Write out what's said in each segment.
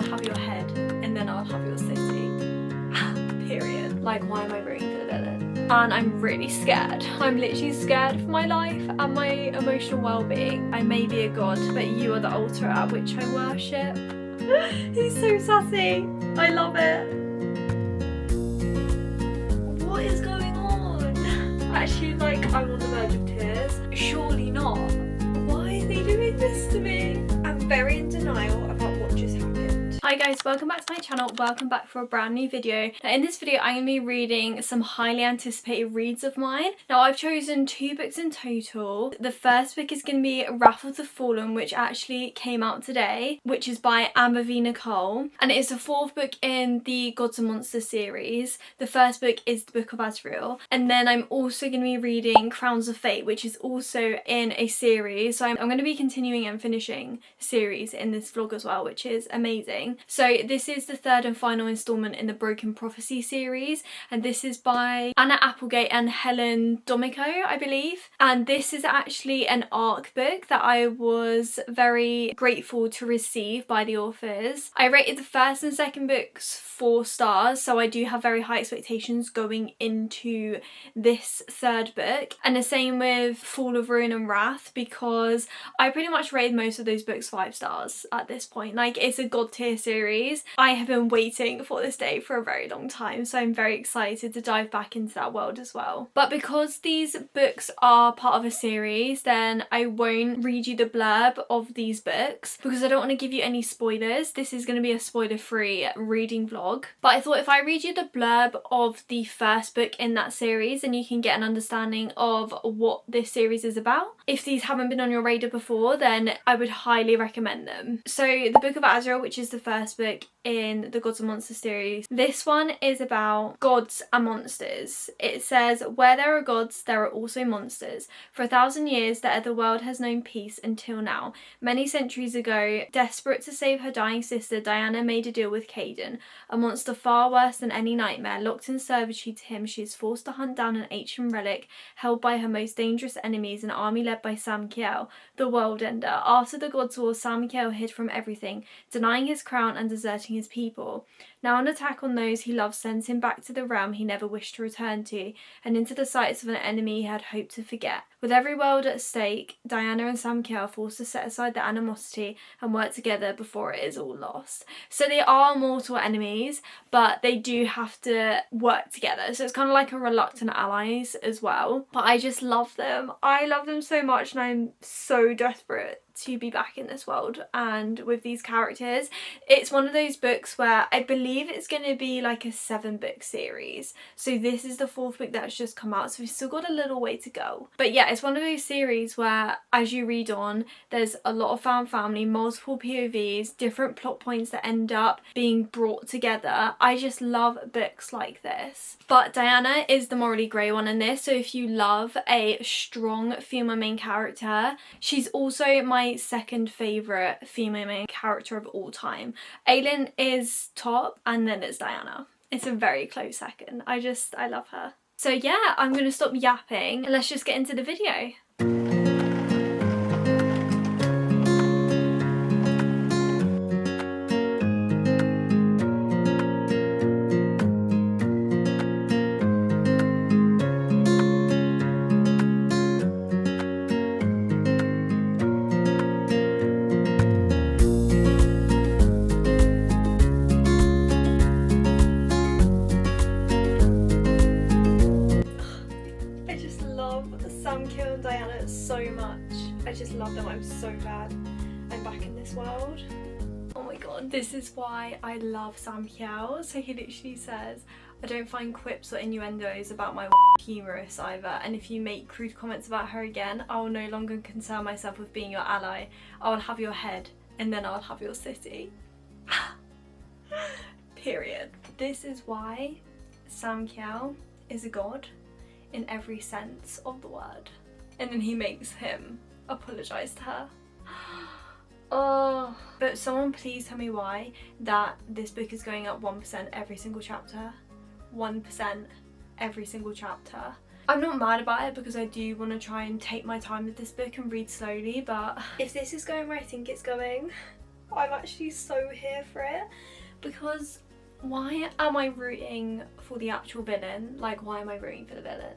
I'll have your head, and then I'll have your city. Period. Like, why am I rooting for the villain? And I'm really scared. I'm literally scared for my life and my emotional well-being. I may be a god, but you are the altar at which I worship. He's so sassy. I love it. What is going on? Actually, like, I'm on the verge of tears. Surely not. Why are they doing this to me? I'm very in denial about what just happened. Hi guys, welcome back to my channel. Welcome back for a brand new video. Now in this video I'm going to be reading some highly anticipated reads of mine. Now I've chosen 2 books in total. The first book is going to be Wrath of the Fallen, which actually came out today, which is by Amber v. Nichole, and it is the 4th book in the Gods and Monsters series. The first book is the Book of Azrael, and then I'm also going to be reading Crowns of Fate, which is also in a series. So I'm going to be continuing and finishing the series in this vlog as well, which is amazing. So this is the 3rd and final instalment in the Broken Prophecy series, and this is by Anna Applegate and Helen Domico, I believe. And this is actually an ARC book that I was very grateful to receive by the authors. I rated the 1st and 2nd books 4 stars, so I do have very high expectations going into this 3rd book. And the same with Fall of Ruin and Wrath, because I pretty much rated most of those books 5 stars at this point. Like, it's a god tier series. I have been waiting for this day for a very long time, so I'm very excited to dive back into that world as well. But because these books are part of a series, then I won't read you the blurb of these books because I don't want to give you any spoilers. This is going to be a spoiler-free reading vlog. But I thought if I read you the blurb of the 1st book in that series, then you can get an understanding of what this series is about. If these haven't been on your radar before, then I would highly recommend them. So the Book of Azrael, which is the 1st book in the Gods and Monsters series, this one is about gods and monsters. It says, where there are gods, there are also monsters. For 1,000 years, the otherworld has known peace until now. Many centuries ago, desperate to save her dying sister, Diana made a deal with Caden, a monster far worse than any nightmare. Locked in servitude to him, she is forced to hunt down an ancient relic held by her most dangerous enemies, an army led by Samkiel, the World Ender. After the Gods' War, Samkiel hid from everything, denying his crown and deserting his people. Now an attack on those he loves sends him back to the realm he never wished to return to, and into the sights of an enemy he had hoped to forget. With every world at stake, Diana and Samkiel are forced to set aside their animosity and work together before it is all lost. So they are mortal enemies, but they do have to work together. So it's kind of like a reluctant allies as well. But I just love them. I love them so much, and I'm so desperate to be back in this world and with these characters. It's one of those books where I believe it's going to be like a 7-book series. So this is the 4th book that's just come out, so we've still got a little way to go. But yeah, it's one of those series where as you read on, there's a lot of found family, multiple POVs, different plot points that end up being brought together. I just love books like this. But Diana is the morally grey one in this, so if you love a strong female main character, she's also my 2nd favourite female main character of all time. Aelin is top, and then it's Diana. It's a very close 2nd. I love her. So yeah, I'm going to stop yapping and let's just get into the video. Samkiel and Diana so much. I just love them. I'm so glad I'm back in this world. Oh my god, this is why I love Samkiel. So he literally says, I don't find quips or innuendos about my humorous either, and if you make crude comments about her again, I will no longer concern myself with being your ally. I will have your head, and then I'll have your city. Period. This is why Samkiel is a god in every sense of the word. And then he makes him apologise to her. Oh, but someone please tell me why that this book is going up 1% every single chapter. 1% every single chapter. I'm not mad about it because I do want to try and take my time with this book and read slowly, but if this is going where I think it's going, I'm actually so here for it, because why am I rooting for the actual villain? Like, why am I rooting for the villain?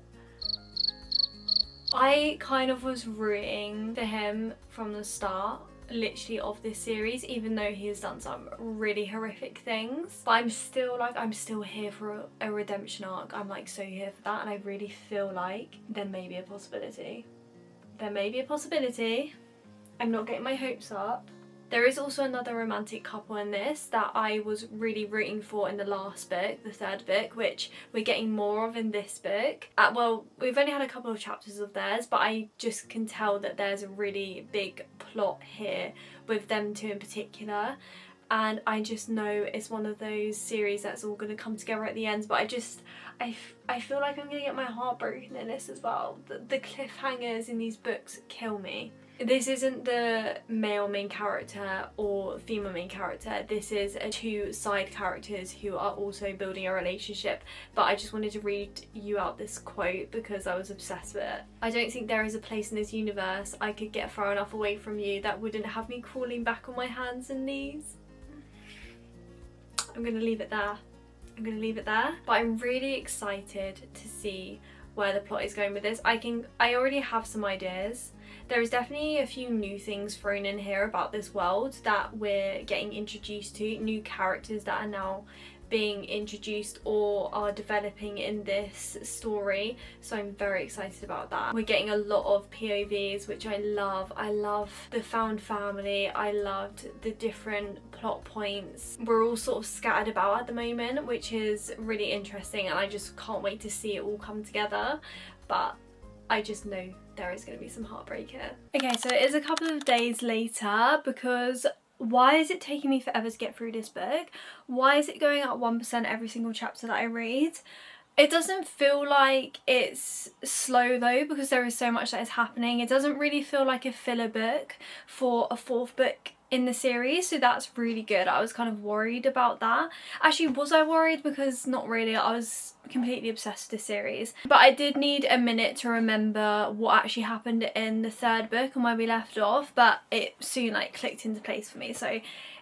I kind of was rooting for him from the start, literally, of this series, even though he has done some really horrific things. But I'm still here for a redemption arc. I'm like so here for that, and I really feel like there may be a possibility. There may be a possibility. I'm not getting my hopes up. There is also another romantic couple in this that I was really rooting for in the last book, the third book, which we're getting more of in this book. Well, we've only had a couple of chapters of theirs, but I just can tell that there's a really big plot here with them two in particular. And I just know it's one of those series that's all going to come together at the end. But I feel like I'm going to get my heart broken in this as well. The cliffhangers in these books kill me. This isn't the male main character or female main character. This is two side characters who are also building a relationship. But I just wanted to read you out this quote because I was obsessed with it. I don't think there is a place in this universe I could get far enough away from you that wouldn't have me crawling back on my hands and knees. I'm going to leave it there. I'm going to leave it there. But I'm really excited to see where the plot is going with this. I already have some ideas. There is definitely a few new things thrown in here about this world that we're getting introduced to, new characters that are now being introduced or are developing in this story, so I'm very excited about that. We're getting a lot of POVs, which I love. I love the found family. I loved the different plot points we're all sort of scattered about at the moment, which is really interesting, and I just can't wait to see it all come together. But I just know there is going to be some heartbreak here. Okay, so it is a couple of days later, because why is it taking me forever to get through this book? Why is it going up 1% every single chapter that I read? It doesn't feel like it's slow though, because there is so much that is happening. It doesn't really feel like a filler book for a fourth book in the series, so that's really good. I was kind of worried about that. Actually, was I worried? Because not really. I was completely obsessed with this series, but I did need a minute to remember what actually happened in the third book and where we left off, but it soon like clicked into place for me, so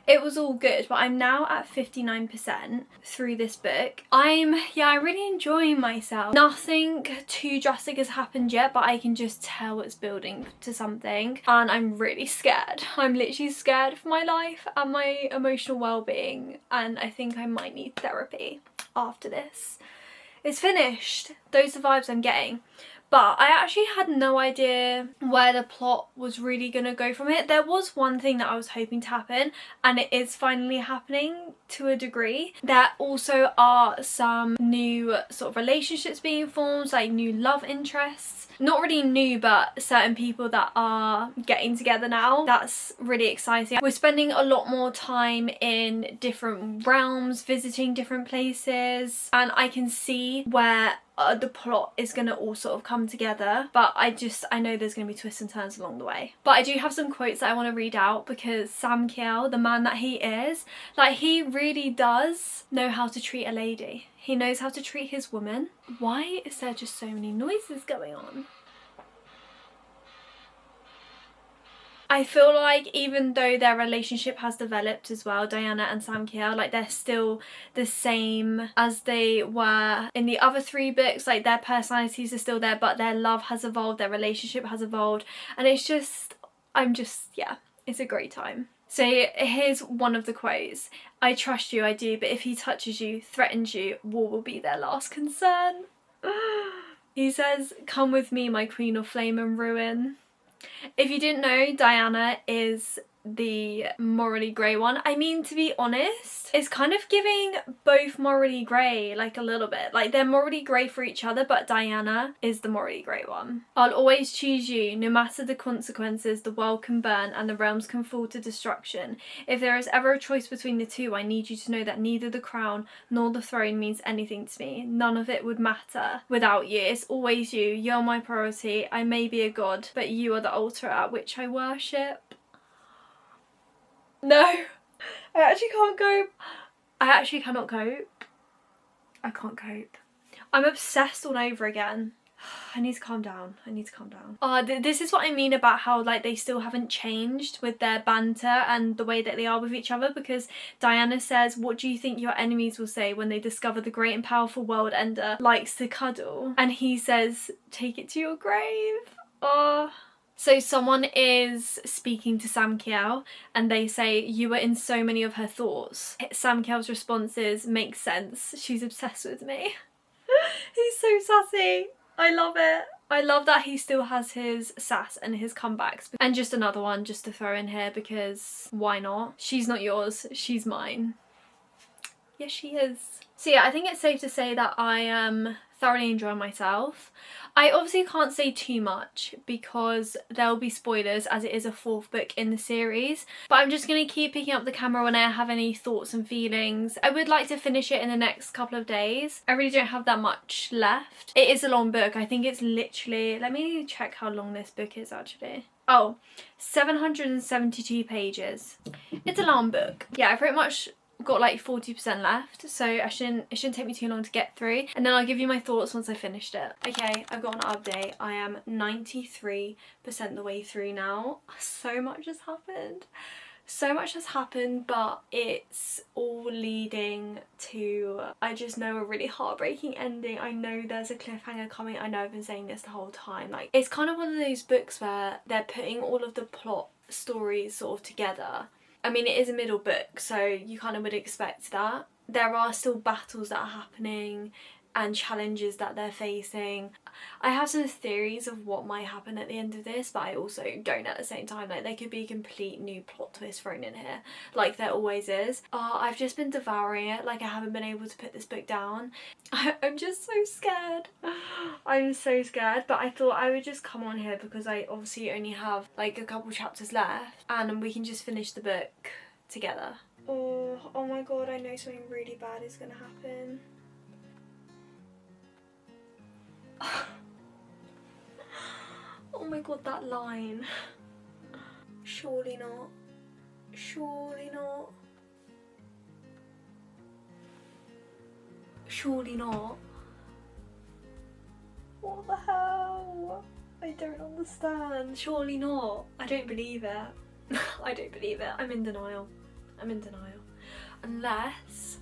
it was all good. But I'm now at 59% through this book. I'm really enjoying myself. Nothing too drastic has happened yet, but I can just tell it's building to something, and I'm really scared. I'm literally scared for my life and my emotional well-being, and I think I might need therapy after this. It's finished. Those are the vibes I'm getting. But I actually had no idea where the plot was really going to go from it. There was one thing that I was hoping to happen, and it is finally happening to a degree. There also are some new sort of relationships being formed, like new love interests. Not really new, but certain people that are getting together now. That's really exciting. We're spending a lot more time in different realms, visiting different places, and I can see where the plot is going to all sort of come together, but I know there's going to be twists and turns along the way. But I do have some quotes that I want to read out, because Sam Kiel, the man that he is, like, he really does know how to treat a lady. He knows how to treat his woman. Why is there just so many noises going on? I feel like even though their relationship has developed as well, Diana and Sam Kiel, like, they're still the same as they were in the other three books. Like, their personalities are still there, but their love has evolved, their relationship has evolved, and it's just, yeah, it's a great time. So here's one of the quotes. "I trust you, I do, but if he touches you, threatens you, war will be their last concern." He says, "Come with me, my queen of flame and ruin." If you didn't know, Diana is the morally grey one. I mean, to be honest, it's kind of giving both morally grey, like, a little bit. Like, they're morally grey for each other, but Diana is the morally grey one. "I'll always choose you. No matter the consequences, the world can burn and the realms can fall to destruction. If there is ever a choice between the two, I need you to know that neither the crown nor the throne means anything to me. None of it would matter without you. It's always you. You're my priority. I may be a god, but you are the altar at which I worship." No, I actually can't cope. I actually cannot cope. I can't cope. I'm obsessed all over again. I need to calm down. I need to calm down. Oh, this is what I mean about how like they still haven't changed with their banter and the way that they are with each other, because Diana says, what do you think your enemies will say when they discover the great and powerful world ender likes to cuddle? And he says, take it to your grave. Oh. So someone is speaking to Samkiel and they say, you were in so many of her thoughts. Samkiel's response is, makes sense. She's obsessed with me. He's so sassy. I love it. I love that he still has his sass and his comebacks. And just another one just to throw in here because why not? She's not yours, she's mine. Yes, she is. So yeah, I think it's safe to say that I am thoroughly enjoying myself. I obviously can't say too much because there'll be spoilers as it is a 4th book in the series, but I'm just going to keep picking up the camera when I have any thoughts and feelings. I would like to finish it in the next couple of days. I really don't have that much left. It is a long book. I think it's literally, let me check how long this book is actually. Oh, 772 pages. It's a long book. Yeah, I pretty much got like 40% left, so it shouldn't take me too long to get through, and then I'll give you my thoughts once I finished it. Okay, I've got an update. I am 93% the way through now. So much has happened. So much has happened, but it's all leading to, I just know, a really heartbreaking ending. I know there's a cliffhanger coming. I know I've been saying this the whole time. Like, it's kind of one of those books where they're putting all of the plot stories sort of together. I mean, it is a middle book, so you kind of would expect that. There are still battles that are happening and challenges that they're facing. I have some theories of what might happen at the end of this, but I also don't at the same time. Like, there could be a complete new plot twist thrown in here, like there always is. I've just been devouring it. Like, I haven't been able to put this book down. I'm just so scared. I'm so scared, but I thought I would just come on here because I obviously only have like a couple chapters left and we can just finish the book together. Oh my god, I know something really bad is gonna happen. Oh my god, that line. Surely not. Surely not. Surely not. What the hell? I don't understand. Surely not. I don't believe it. I don't believe it. I'm in denial. I'm in denial. Unless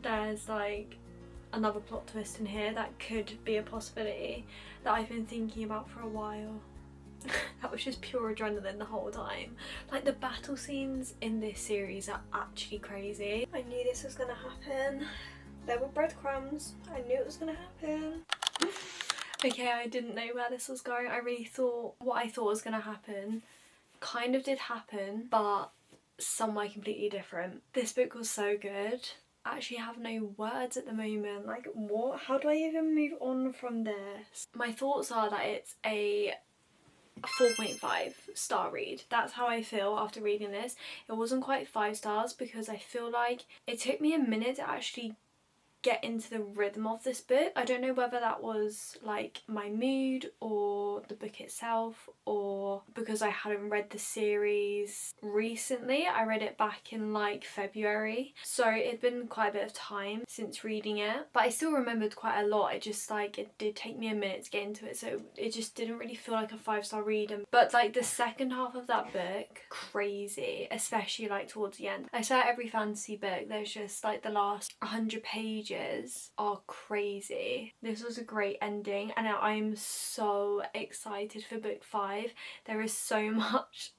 there's like another plot twist in here that could be a possibility that I've been thinking about for a while. That was just pure adrenaline the whole time. Like, the battle scenes in this series are actually crazy. I knew this was gonna happen. There were breadcrumbs. I knew it was gonna happen. Okay, I didn't know where this was going. I really thought what I thought was gonna happen kind of did happen, but somewhere completely different. This book was so good. I actually have no words at the moment. Like, what? How do I even move on from this? My thoughts are that it's a 4.5 star read. That's how I feel after reading this. It wasn't quite 5 stars because I feel like it took me a minute to actually get into the rhythm of this book. I don't know whether that was like my mood or the book itself, or because I hadn't read the series recently. I read it back in like February, so it'd been quite a bit of time since reading it, but I still remembered quite a lot. It just like, it did take me a minute to get into it, so it just didn't really feel like a 5-star read. But like the second half of that book, crazy, especially like towards the end. I swear every fantasy book, there's just like the last 100 pages are crazy. This was a great ending and I'm so excited for book 5. There is so much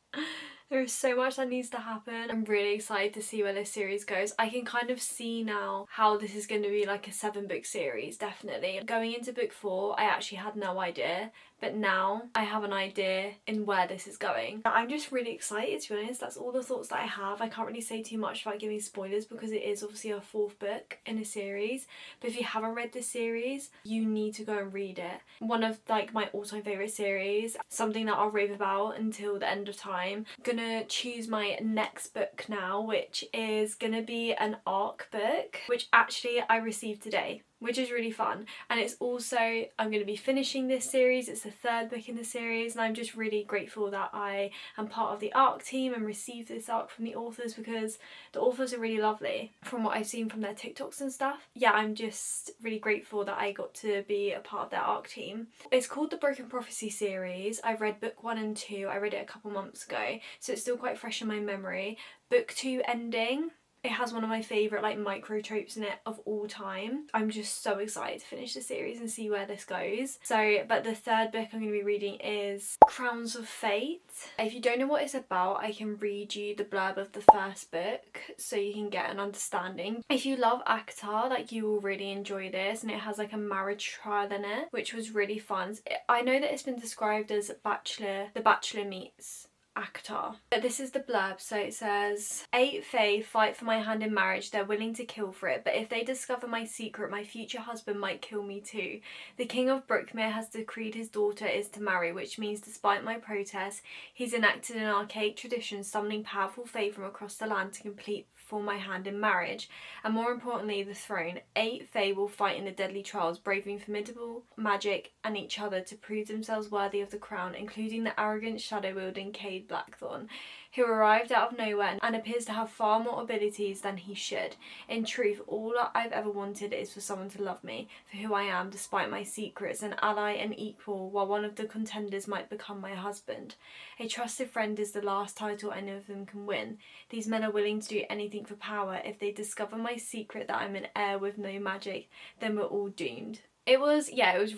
that needs to happen. I'm really excited to see where this series goes. I can kind of see now how this is going to be like a 7-book series, definitely. Going into book 4, I actually had no idea, but now I have an idea in where this is going. I'm just really excited, to be honest. That's all the thoughts that I have. I can't really say too much about giving spoilers because it is obviously a 4th book in a series, but if you haven't read this series, you need to go and read it. One of like my all-time favourite series, something that I'll rave about until the end of time. I'm gonna choose my next book now, which is gonna be an ARC book, which actually I received today. which is really fun. And it's also, I'm going to be finishing this series. It's the 3rd book in the series, and I'm just really grateful that I am part of the ARC team and received this ARC from the authors, because the authors are really lovely from what I've seen from their TikToks and stuff. Yeah, I'm just really grateful that I got to be a part of their ARC team. It's called the Broken Prophecy series. I've read book 1 and 2. I read it a couple months ago, so it's still quite fresh in my memory. Book 2 ending, it has one of my favourite like micro tropes in it of all time. I'm just so excited to finish the series and see where this goes. So, but the 3rd book I'm going to be reading is Crowns of Fate. If you don't know what it's about, I can read you the blurb of the 1st book so you can get an understanding. If you love ACOTAR, like, you will really enjoy this, and it has like a marriage trial in it, which was really fun. I know that it's been described as The Bachelor meets ACOTAR. But this is the blurb. So it says, 8 Fae fight for my hand in marriage. They're willing to kill for it, but if they discover my secret, my future husband might kill me too. The king of Brookmere has decreed his daughter is to marry, which means despite my protest, he's enacted an archaic tradition, summoning powerful Fae from across the land to complete for my hand in marriage, and more importantly the throne. 8 Fae will fight in the deadly trials, braving formidable magic and each other to prove themselves worthy of the crown, including the arrogant shadow-wielding Cade Blackthorn, who arrived out of nowhere and appears to have far more abilities than he should. In truth, all I've ever wanted is for someone to love me for who I am, despite my secrets, an ally and equal, while one of the contenders might become my husband. A trusted friend is the last title any of them can win. These men are willing to do anything for power. If they discover my secret that I'm an heir with no magic, then we're all doomed. It was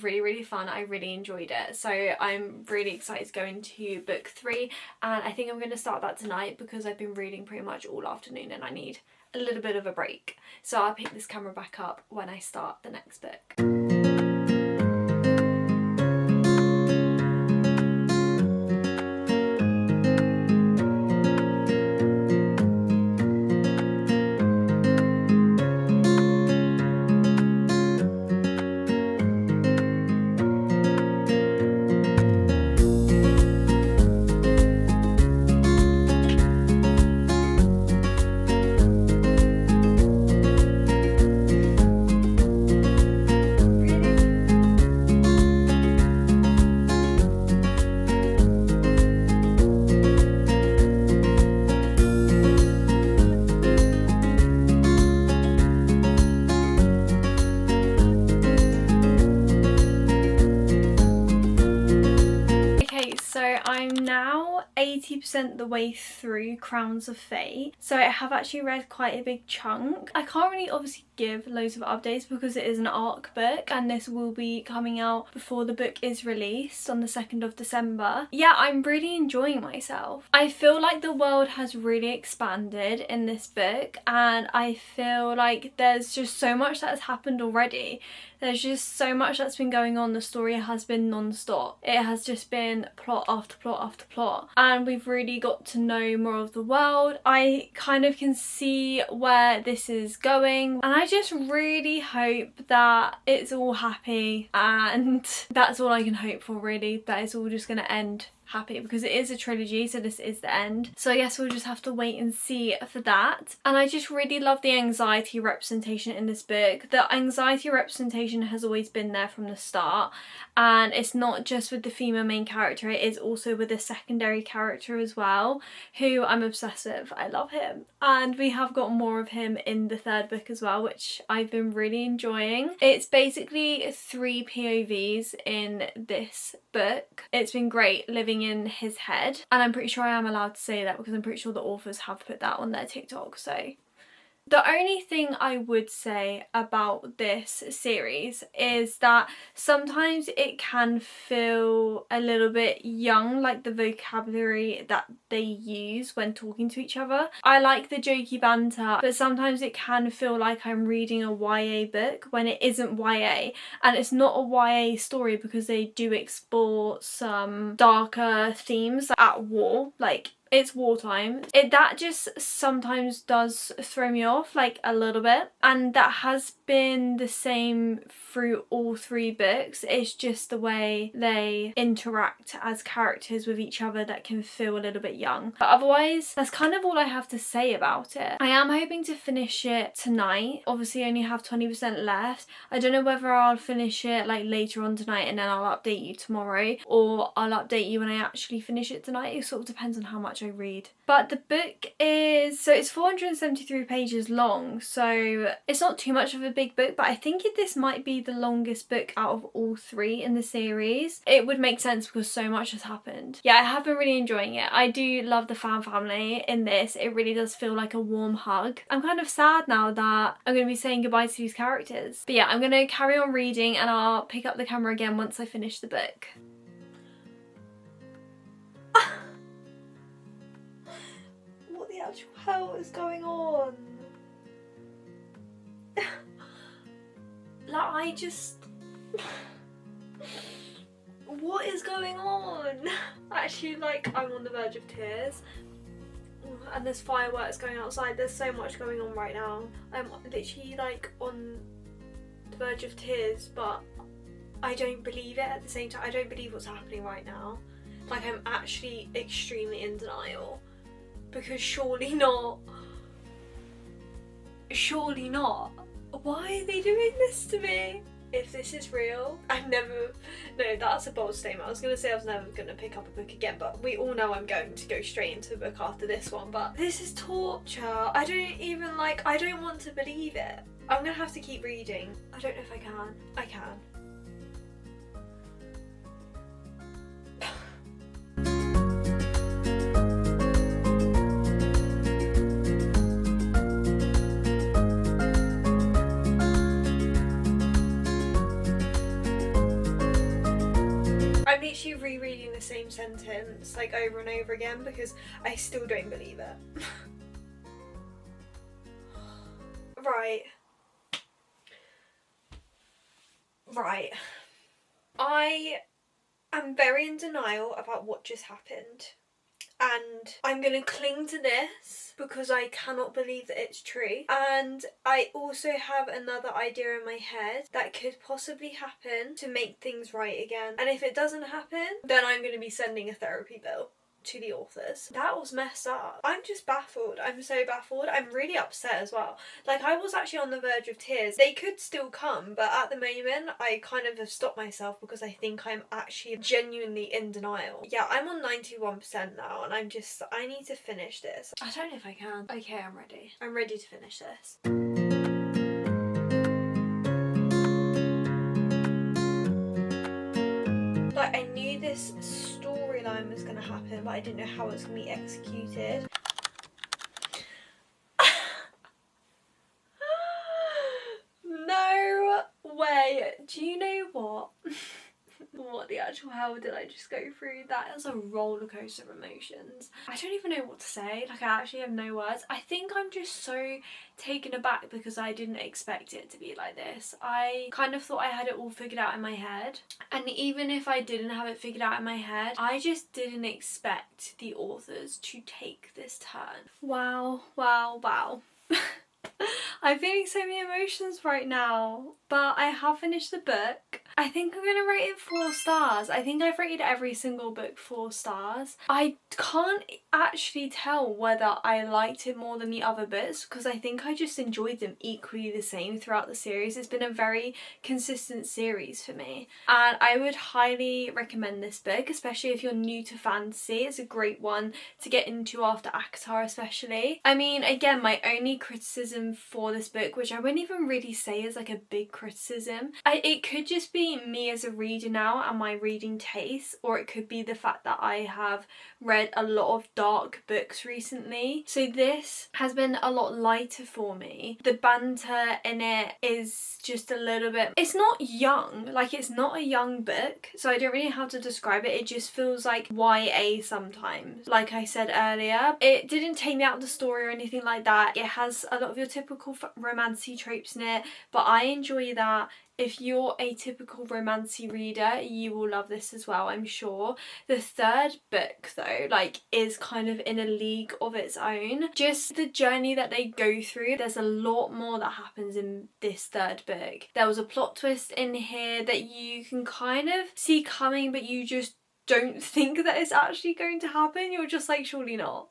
really fun. I really enjoyed it. So I'm really excited to go into book 3, and I think I'm going to start that tonight because I've been reading pretty much all afternoon and I need a little bit of a break. So I'll pick this camera back up when I start the next book. I'm now 80% the way through Crowns of Fate, so I have actually read quite a big chunk. I can't really obviously give loads of updates because it is an ARC book and this will be coming out before the book is released on the 2nd of December. Yeah, I'm really enjoying myself. I feel like the world has really expanded in this book, and I feel like there's just so much that has happened already. There's just so much that's been going on. The story has been non-stop. It has just been plot after plot after plot, and we've really got to know more of the world. I kind of can see where this is going, and I just really hope that it's all happy, and that's all I can hope for really, that it's all just going to end happy, because it is a trilogy, so this is the end. So I guess we'll just have to wait and see for that. And I just really love the anxiety representation in this book. The anxiety representation has always been there from the start, and it's not just with the female main character, it is also with a secondary character as well, who I'm obsessed with. I love him, and we have got more of him in the 3rd book as well, which I've been really enjoying. It's basically 3 POVs in this book. It's been great living in his head, and I'm pretty sure I am allowed to say that because I'm pretty sure the authors have put that on their TikTok. So the only thing I would say about this series is that sometimes it can feel a little bit young, like the vocabulary that they use when talking to each other. I like the jokey banter, but sometimes it can feel like I'm reading a YA book when it isn't YA. And it's not a YA story because they do explore some darker themes at war, like it's wartime. That just sometimes does throw me off like a little bit, and that has been the same through all 3 books. It's just the way they interact as characters with each other that can feel a little bit young. But otherwise, that's kind of all I have to say about it. I am hoping to finish it tonight. Obviously I only have 20% left. I don't know whether I'll finish it like later on tonight and then I'll update you tomorrow, or I'll update you when I actually finish it tonight. It sort of depends on how much I read. But the book is, so it's 473 pages long, so it's not too much of a big book, but I think this might be the longest book out of all 3 in the series. It would make sense because so much has happened. Yeah, I have been really enjoying it. I do love the fan family in this. It really does feel like a warm hug. I'm kind of sad now that I'm going to be saying goodbye to these characters. But yeah, I'm going to carry on reading and I'll pick up the camera again once I finish the book. What the actual hell is going on? Like, I just... What is going on? Actually, like, I'm on the verge of tears. And there's fireworks going outside. There's so much going on right now. I'm literally, like, on the verge of tears, but I don't believe it at the same time. I don't believe what's happening right now. Like, I'm actually extremely in denial. Because surely not. Surely not. Why are they doing this to me? If this is real, no, that's a bold statement. I was going to say I was never going to pick up a book again, but we all know I'm going to go straight into a book after this one, but this is torture. I don't want to believe it. I'm going to have to keep reading. I don't know if I can. I can. I'm literally rereading the same sentence like over and over again because I still don't believe it. Right. I am very in denial about what just happened. And I'm going to cling to this because I cannot believe that it's true. And I also have another idea in my head that could possibly happen to make things right again. And if it doesn't happen, then I'm going to be sending a therapy bill to the authors. That was messed up. I'm just baffled. I'm so baffled. I'm really upset as well. Like, I was actually on the verge of tears. They could still come, but at the moment I kind of have stopped myself because I think I'm actually genuinely in denial. Yeah, I'm on 91% now and I need to finish this. I don't know if I can. Okay, I'm ready. I'm ready to finish this. Like, I knew this storyline was going to happen, but I didn't know how it was going to be executed. No way. Do you know what? What the actual hell did I just go through? That is a roller coaster of emotions. I don't even know what to say. Like, I actually have no words. I think I'm just so taken aback because I didn't expect it to be like this. I kind of thought I had it all figured out in my head. And even if I didn't have it figured out in my head, I just didn't expect the authors to take this turn. Wow, wow, wow. I'm feeling so many emotions right now, but I have finished the book. I think I'm gonna rate it 4 stars. I think I've rated every single book 4 stars. I can't actually tell whether I liked it more than the other books because I think I just enjoyed them equally the same throughout the series. It's been a very consistent series for me, and I would highly recommend this book, especially if you're new to fantasy. It's a great one to get into after ACOTAR especially. I mean, again, my only criticism for this book, which I wouldn't even really say is like a big criticism, it could just be me as a reader now and my reading taste, or it could be the fact that I have read a lot of dark books recently. So this has been a lot lighter for me. The banter in it is just a little bit, it's not young, like it's not a young book, so I don't really know how to describe it. It just feels like YA sometimes. Like I said earlier, it didn't take me out of the story or anything like that. It has a lot of your typical romantasy tropes in it, but I enjoy that. If you're a typical romantasy reader, you will love this as well, I'm sure. The third book though, like, is kind of in a league of its own. Just the journey that they go through, there's a lot more that happens in this third book. There was a plot twist in here that you can kind of see coming, but you just don't think that it's actually going to happen. You're just like, surely not.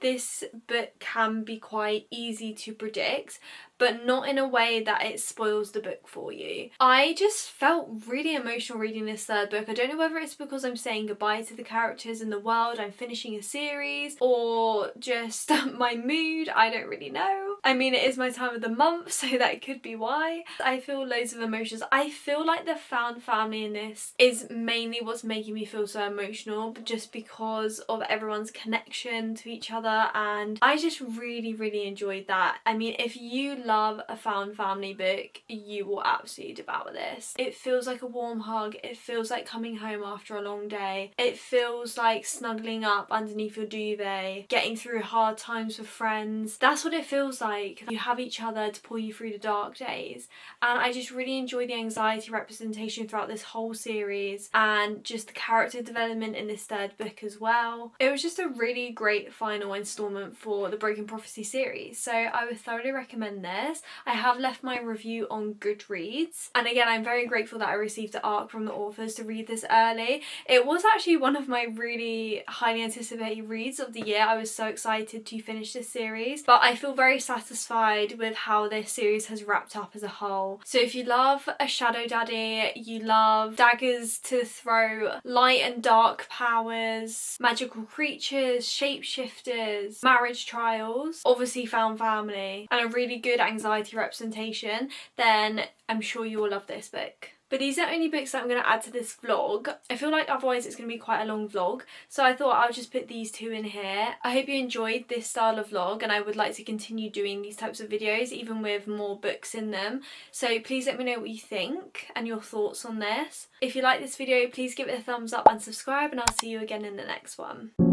This book can be quite easy to predict, but not in a way that it spoils the book for you. I just felt really emotional reading this third book. I don't know whether it's because I'm saying goodbye to the characters in the world, I'm finishing a series, or just my mood. I don't really know. I mean, it is my time of the month, so that could be why. I feel loads of emotions. I feel like the found family in this is mainly what's making me feel so emotional, but just because of everyone's connection to each other, and I just really enjoyed that. I mean, if you love a found family book, you will absolutely devour this. It feels like a warm hug. It feels like coming home after a long day. It feels like snuggling up underneath your duvet, getting through hard times with friends. That's what it feels like. You have each other to pull you through the dark days, and I just really enjoy the anxiety representation throughout this whole series, and just the character development in this third book as well. It was just a really great final installment for the Broken Prophecy series, so I would thoroughly recommend this. I have left my review on Goodreads, and again, I'm very grateful that I received the ARC from the authors to read this early. It was actually one of my really highly anticipated reads of the year. I was so excited to finish this series, but I feel very satisfied with how this series has wrapped up as a whole. So if you love a shadow daddy, you love daggers to throw, light and dark powers, magical creatures, shapeshifters, marriage trials, obviously found family, and a really good anxiety representation, then I'm sure you will love this book. But these are only books that I'm going to add to this vlog. I feel like otherwise it's going to be quite a long vlog, so I thought I'll just put these two in here. I hope you enjoyed this style of vlog, and I would like to continue doing these types of videos even with more books in them. So please let me know what you think and your thoughts on this. If you like this video, please give it a thumbs up and subscribe, and I'll see you again in the next one.